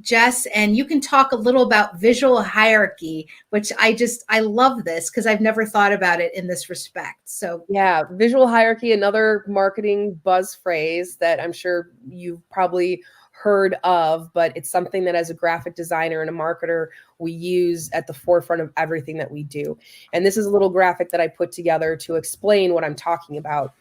Jess, and you can talk a little about visual hierarchy, which I love this because I've never thought about it in this respect. So yeah, visual hierarchy, another marketing buzz phrase that I'm sure you've probably heard of, but it's something that as a graphic designer and a marketer, we use at the forefront of everything that we do. And this is a little graphic that I put together to explain what I'm talking about.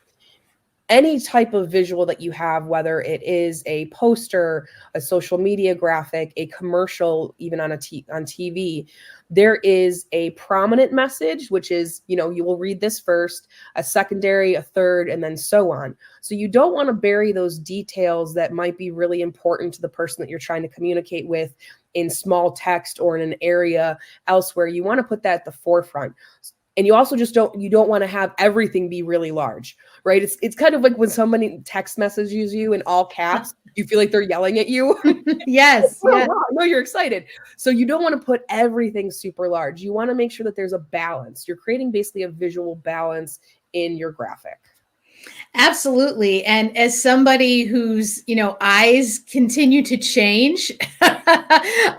Any type of visual that you have, whether it is a poster, a social media graphic, a commercial, even on on TV, there is a prominent message, which is, you know, you will read this first, a secondary, a third, and then so on. So you don't want to bury those details that might be really important to the person that you're trying to communicate with in small text or in an area elsewhere. You want to put that at the forefront. And you also just don't want to have everything be really large, right? It's kind of like when somebody text messages you in all caps, you feel like they're yelling at you. yes, Oh, yeah. wow, no, you're excited. So you don't want to put everything super large. You want to make sure that there's a balance. You're creating basically a visual balance in your graphic. Absolutely. And as somebody whose, eyes continue to change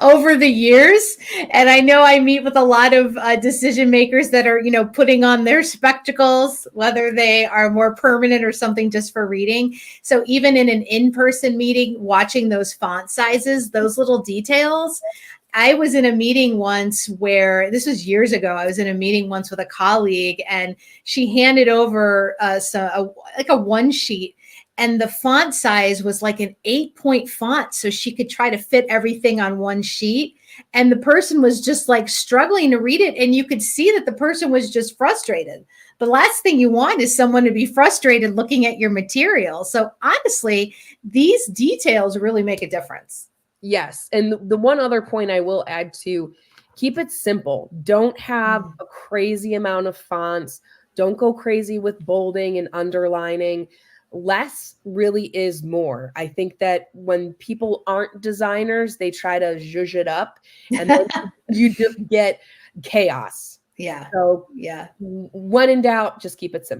over the years, and I know I meet with a lot of decision makers that are, putting on their spectacles, whether they are more permanent or something just for reading. So even in an in-person meeting, watching those font sizes, those little details, I was in a meeting once where this was years ago. I was in a meeting once with a colleague, and she handed over like a one sheet, and the font size was like an 8-point font, so she could try to fit everything on one sheet. And the person was just like struggling to read it, and you could see that the person was just frustrated. The last thing you want is someone to be frustrated looking at your material. So honestly, these details really make a difference. Yes. And the one other point I will add to, keep it simple. Don't have a crazy amount of fonts. Don't go crazy with bolding and underlining. Less really is more. I think that when people aren't designers, they try to zhuzh it up, and then you just get chaos. Yeah. So Yeah. when in doubt, just keep it simple.